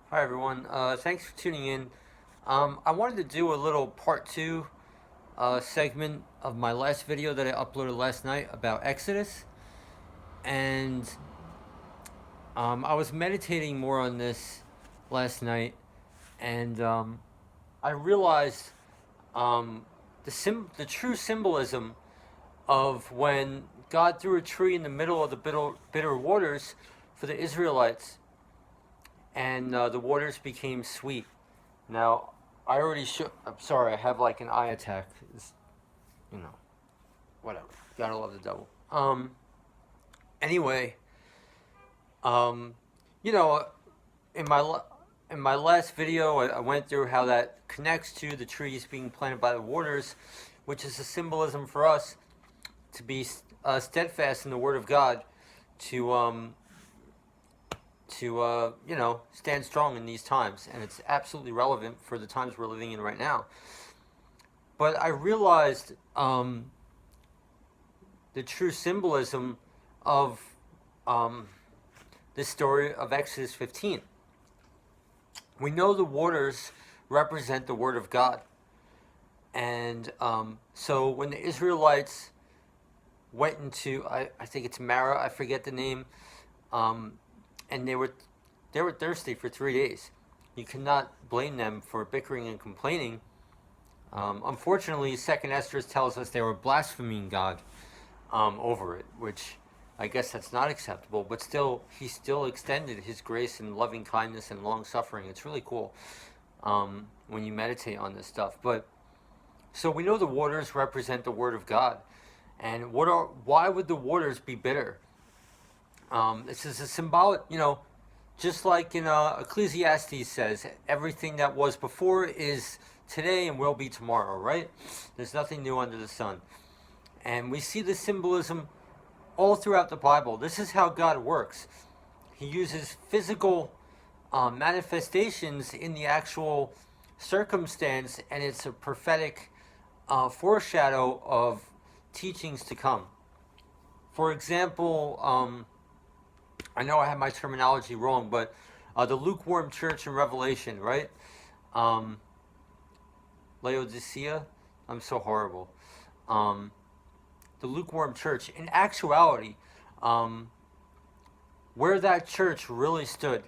Hi everyone. Thanks for tuning in. I wanted to do a little part two segment of my last video that I uploaded last night about Exodus, and I was meditating more on this last night, and I realized um, the true symbolism of when God threw a tree in the middle of the bitter waters for the Israelites, and the waters became sweet. Now, I already should. I'm sorry, I have like an eye attack. It's, you know, whatever. Gotta love the devil. Anyway, um, you know, in my last video, I went through how that connects to the trees being planted by the waters, which is a symbolism for us to be steadfast in the Word of God, to stand strong in these times, and it's absolutely relevant for the times we're living in right now. But I realized the true symbolism of this story of Exodus 15. We know the waters represent the Word of God. And so when the Israelites went into, I think it's Mara, I forget the name, and they were thirsty for 3 days. You cannot blame them for bickering and complaining. Unfortunately, Second Esdras tells us they were blaspheming God over it, which I guess that's not acceptable. But still, he still extended his grace and loving kindness and long suffering. It's really cool when you meditate on this stuff. But so we know the waters represent the Word of God, and why would the waters be bitter? This is a symbolic, just like in Ecclesiastes says, everything that was before is today and will be tomorrow, right? There's nothing new under the sun. And we see this symbolism all throughout the Bible. This is how God works. He uses physical manifestations in the actual circumstance, and it's a prophetic foreshadow of teachings to come. For example, I know I have my terminology wrong, but the lukewarm church in Revelation, right? Laodicea, I'm so horrible. The lukewarm church, in actuality, where that church really stood,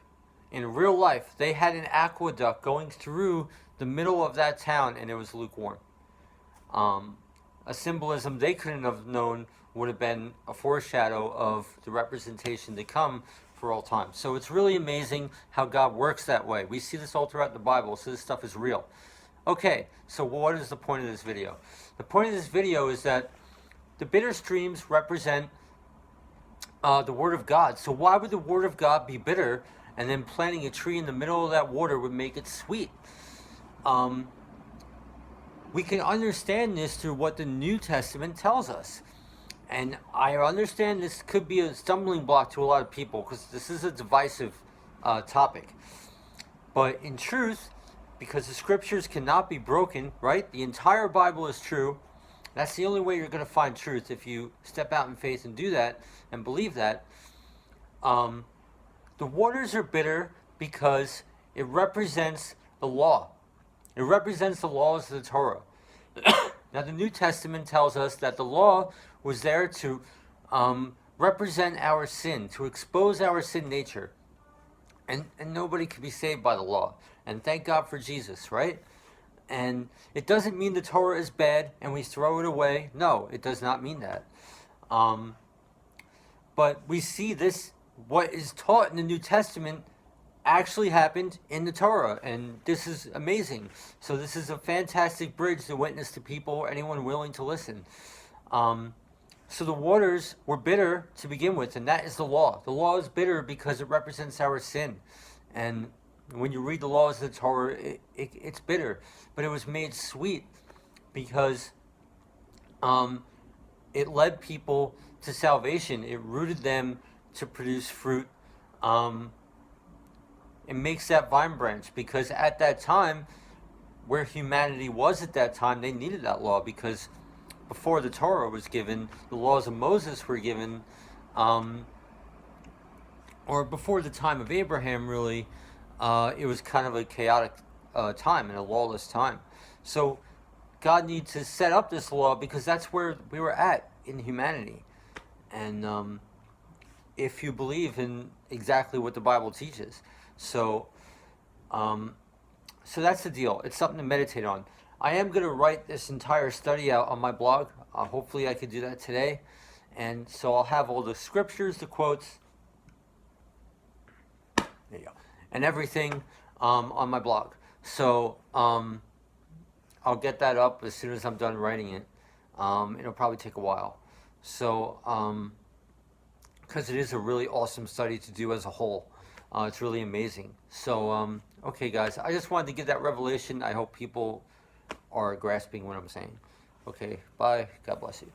in real life, they had an aqueduct going through the middle of that town, and it was lukewarm. A symbolism they couldn't have known would have been a foreshadow of the representation to come for all time. So it's really amazing how God works that way. We see this all throughout the Bible, so this stuff is real. Okay, so what is the point of this video? The point of this video is that the bitter streams represent the Word of God. So why would the Word of God be bitter, and then planting a tree in the middle of that water would make it sweet? We can understand this through what the New Testament tells us. And I understand this could be a stumbling block to a lot of people because this is a divisive topic. But in truth, because the scriptures cannot be broken, right? The entire Bible is true. That's the only way you're going to find truth, if you step out in faith and do that and believe that. The waters are bitter because it represents the law. It represents the laws of the Torah. Now, the New Testament tells us that the law was there to represent our sin, to expose our sin nature. And nobody can be saved by the law. And thank God for Jesus, right? And it doesn't mean the Torah is bad and we throw it away. No, it does not mean that. But we see this, what is taught in the New Testament actually happened in the Torah, and this is amazing. So this is a fantastic bridge to witness to people or anyone willing to listen. So the waters were bitter to begin with, and that is the law. The law is bitter because it represents our sin. And when you read the laws of the Torah, it's bitter. But it was made sweet because it led people to salvation. It rooted them to produce fruit. It makes that vine branch, because at that time, where humanity was at that time, they needed that law, because before the Torah was given, the laws of Moses were given, or before the time of Abraham, really, it was kind of a chaotic time and a lawless time. So God needs to set up this law because that's where we were at in humanity. And if you believe in exactly what the Bible teaches. So, so that's the deal. It's something to meditate on. I am going to write this entire study out on my blog. Hopefully I could do that today. And so I'll have all the scriptures, the quotes, there you go, and everything on my blog. So I'll get that up as soon as I'm done writing it. It'll probably take a while. So, because it is a really awesome study to do as a whole. It's really amazing. So, okay, guys, I just wanted to give that revelation. I hope people are grasping what I'm saying. Okay, bye. God bless you.